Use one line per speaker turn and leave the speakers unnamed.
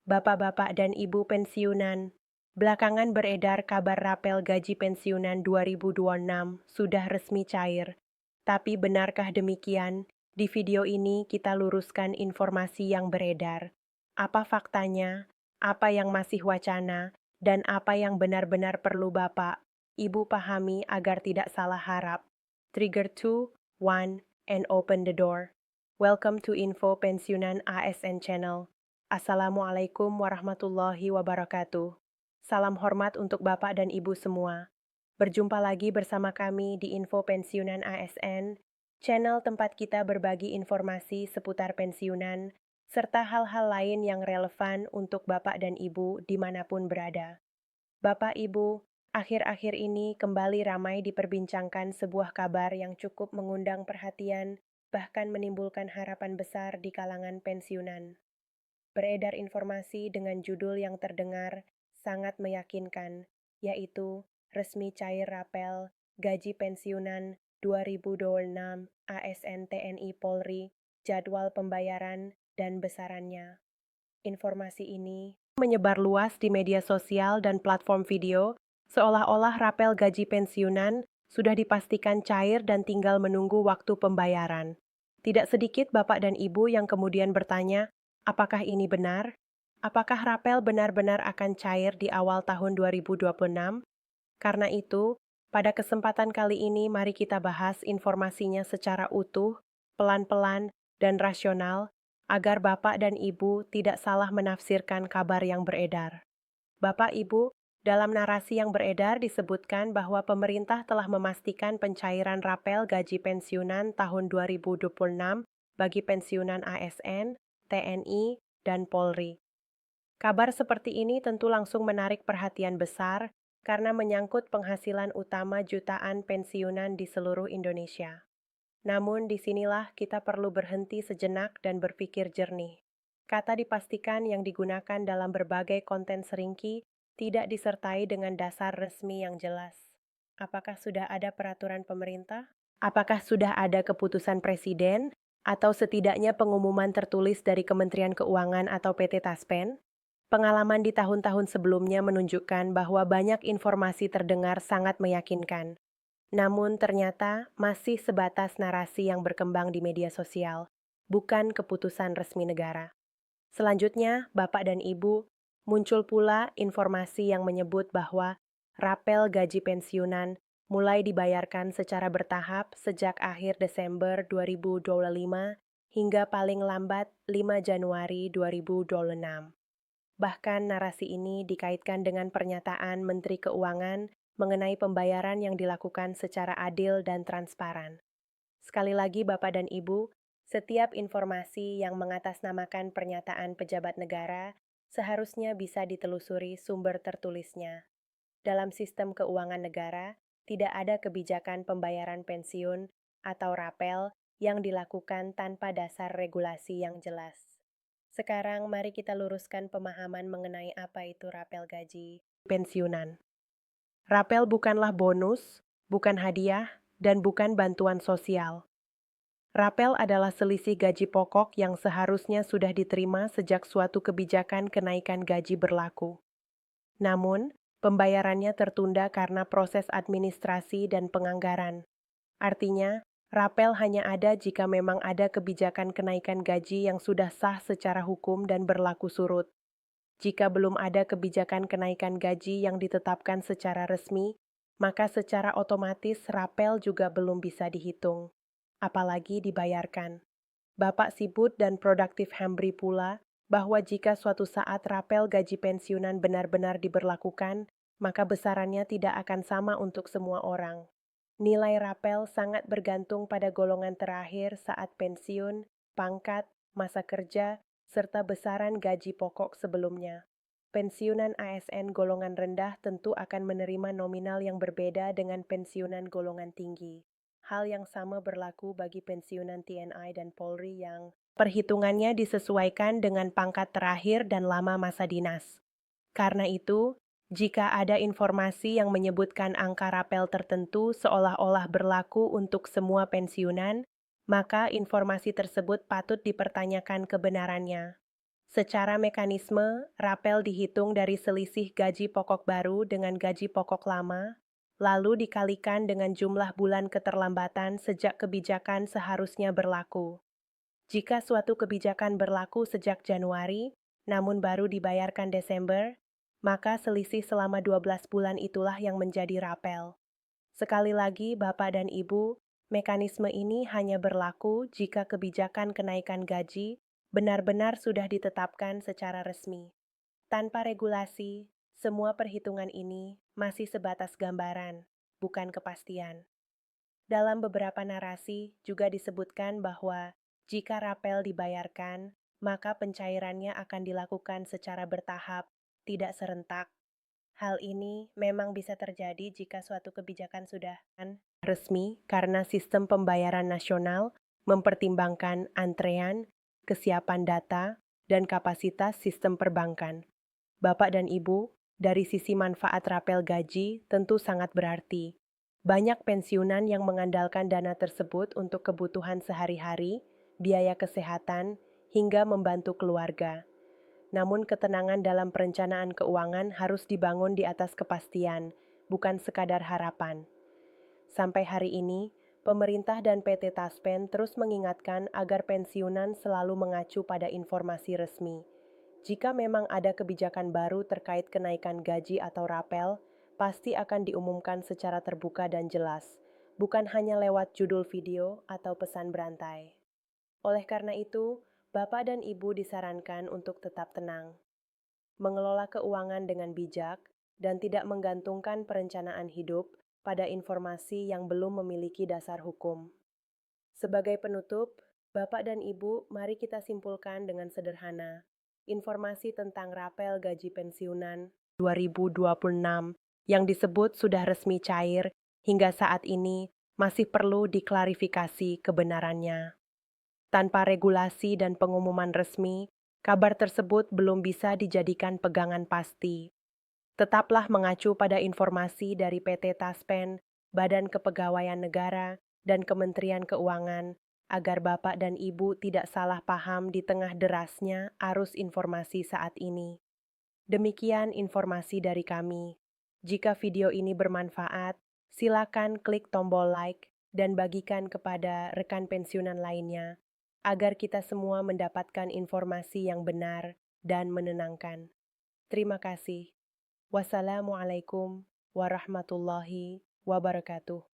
Bapak-bapak dan ibu pensiunan, belakangan beredar kabar rapel gaji pensiunan 2026 sudah resmi cair. Tapi benarkah demikian? Di video ini kita luruskan informasi yang beredar. Apa faktanya, apa yang masih wacana, dan apa yang benar-benar perlu Bapak, Ibu pahami agar tidak salah harap. Trigger 2, 1, and open the door. Welcome to Info Pensiunan ASN Channel. Assalamualaikum warahmatullahi wabarakatuh. Salam hormat untuk Bapak dan Ibu semua. Berjumpa lagi bersama kami di Info Pensiunan ASN, channel tempat kita berbagi informasi seputar pensiunan, serta hal-hal lain yang relevan untuk Bapak dan Ibu dimanapun berada. Bapak Ibu, akhir-akhir ini kembali ramai diperbincangkan sebuah kabar yang cukup mengundang perhatian, bahkan menimbulkan harapan besar di kalangan pensiunan. Beredar informasi dengan judul yang terdengar sangat meyakinkan, yaitu resmi cair rapel gaji pensiunan 2026 ASN TNI Polri, jadwal pembayaran, dan besarannya. Informasi ini menyebar luas di media sosial dan platform video, seolah-olah rapel gaji pensiunan sudah dipastikan cair dan tinggal menunggu waktu pembayaran. Tidak sedikit Bapak dan Ibu yang kemudian bertanya, apakah ini benar? Apakah rapel benar-benar akan cair di awal tahun 2026? Karena itu, pada kesempatan kali ini mari kita bahas informasinya secara utuh, pelan-pelan, dan rasional, agar Bapak dan Ibu tidak salah menafsirkan kabar yang beredar. Bapak Ibu, dalam narasi yang beredar disebutkan bahwa pemerintah telah memastikan pencairan rapel gaji pensiunan tahun 2026 bagi pensiunan ASN, TNI, dan Polri. Kabar seperti ini tentu langsung menarik perhatian besar karena menyangkut penghasilan utama jutaan pensiunan di seluruh Indonesia. Namun disinilah kita perlu berhenti sejenak dan berpikir jernih. Kata dipastikan yang digunakan dalam berbagai konten seringki tidak disertai dengan dasar resmi yang jelas. Apakah sudah ada peraturan pemerintah? Apakah sudah ada keputusan presiden? Atau setidaknya pengumuman tertulis dari Kementerian Keuangan atau PT Taspen? Pengalaman di tahun-tahun sebelumnya menunjukkan bahwa banyak informasi terdengar sangat meyakinkan. Namun ternyata masih sebatas narasi yang berkembang di media sosial, bukan keputusan resmi negara. Selanjutnya, Bapak dan Ibu, muncul pula informasi yang menyebut bahwa rapel gaji pensiunan mulai dibayarkan secara bertahap sejak akhir Desember 2025 hingga paling lambat 5 Januari 2026. Bahkan narasi ini dikaitkan dengan pernyataan Menteri Keuangan mengenai pembayaran yang dilakukan secara adil dan transparan. Sekali lagi Bapak dan Ibu, setiap informasi yang mengatasnamakan pernyataan pejabat negara seharusnya bisa ditelusuri sumber tertulisnya. Dalam sistem keuangan negara, tidak ada kebijakan pembayaran pensiun atau rapel yang dilakukan tanpa dasar regulasi yang jelas. Sekarang mari kita luruskan pemahaman mengenai apa itu rapel gaji pensiunan. Rapel bukanlah bonus, bukan hadiah, dan bukan bantuan sosial. Rapel adalah selisih gaji pokok yang seharusnya sudah diterima sejak suatu kebijakan kenaikan gaji berlaku. Namun, pembayarannya tertunda karena proses administrasi dan penganggaran. Artinya, rapel hanya ada jika memang ada kebijakan kenaikan gaji yang sudah sah secara hukum dan berlaku surut. Jika belum ada kebijakan kenaikan gaji yang ditetapkan secara resmi, maka secara otomatis rapel juga belum bisa dihitung, apalagi dibayarkan. Bapak Sibut dan Produktif Hambri pula bahwa jika suatu saat rapel gaji pensiunan benar-benar diberlakukan, maka besarannya tidak akan sama untuk semua orang. Nilai rapel sangat bergantung pada golongan terakhir saat pensiun, pangkat, masa kerja, serta besaran gaji pokok sebelumnya. Pensiunan ASN golongan rendah tentu akan menerima nominal yang berbeda dengan pensiunan golongan tinggi. Hal yang sama berlaku bagi pensiunan TNI dan Polri yang perhitungannya disesuaikan dengan pangkat terakhir dan lama masa dinas. Karena itu, jika ada informasi yang menyebutkan angka rapel tertentu seolah-olah berlaku untuk semua pensiunan, maka informasi tersebut patut dipertanyakan kebenarannya. Secara mekanisme, rapel dihitung dari selisih gaji pokok baru dengan gaji pokok lama, lalu dikalikan dengan jumlah bulan keterlambatan sejak kebijakan seharusnya berlaku. Jika suatu kebijakan berlaku sejak Januari, namun baru dibayarkan Desember, maka selisih selama 12 bulan itulah yang menjadi rapel. Sekali lagi, Bapak dan Ibu, mekanisme ini hanya berlaku jika kebijakan kenaikan gaji benar-benar sudah ditetapkan secara resmi. Tanpa regulasi, semua perhitungan ini masih sebatas gambaran, bukan kepastian. Dalam beberapa narasi juga disebutkan bahwa jika rapel dibayarkan, maka pencairannya akan dilakukan secara bertahap, tidak serentak. Hal ini memang bisa terjadi jika suatu kebijakan sudah resmi karena sistem pembayaran nasional mempertimbangkan antrean, kesiapan data, dan kapasitas sistem perbankan. Bapak dan Ibu, dari sisi manfaat rapel gaji tentu sangat berarti. Banyak pensiunan yang mengandalkan dana tersebut untuk kebutuhan sehari-hari, biaya kesehatan, hingga membantu keluarga. Namun ketenangan dalam perencanaan keuangan harus dibangun di atas kepastian, bukan sekadar harapan. Sampai hari ini, pemerintah dan PT Taspen terus mengingatkan agar pensiunan selalu mengacu pada informasi resmi. Jika memang ada kebijakan baru terkait kenaikan gaji atau rapel, pasti akan diumumkan secara terbuka dan jelas, bukan hanya lewat judul video atau pesan berantai. Oleh karena itu, Bapak dan Ibu disarankan untuk tetap tenang, mengelola keuangan dengan bijak, dan tidak menggantungkan perencanaan hidup pada informasi yang belum memiliki dasar hukum. Sebagai penutup, Bapak dan Ibu, mari kita simpulkan dengan sederhana. Informasi tentang rapel gaji pensiunan 2026 yang disebut sudah resmi cair hingga saat ini masih perlu diklarifikasi kebenarannya. Tanpa regulasi dan pengumuman resmi, kabar tersebut belum bisa dijadikan pegangan pasti. Tetaplah mengacu pada informasi dari PT Taspen, Badan Kepegawaian Negara, dan Kementerian Keuangan, agar Bapak dan Ibu tidak salah paham di tengah derasnya arus informasi saat ini. Demikian informasi dari kami. Jika video ini bermanfaat, silakan klik tombol like dan bagikan kepada rekan pensiunan lainnya, agar kita semua mendapatkan informasi yang benar dan menenangkan. Terima kasih. Wassalamualaikum warahmatullahi wabarakatuh.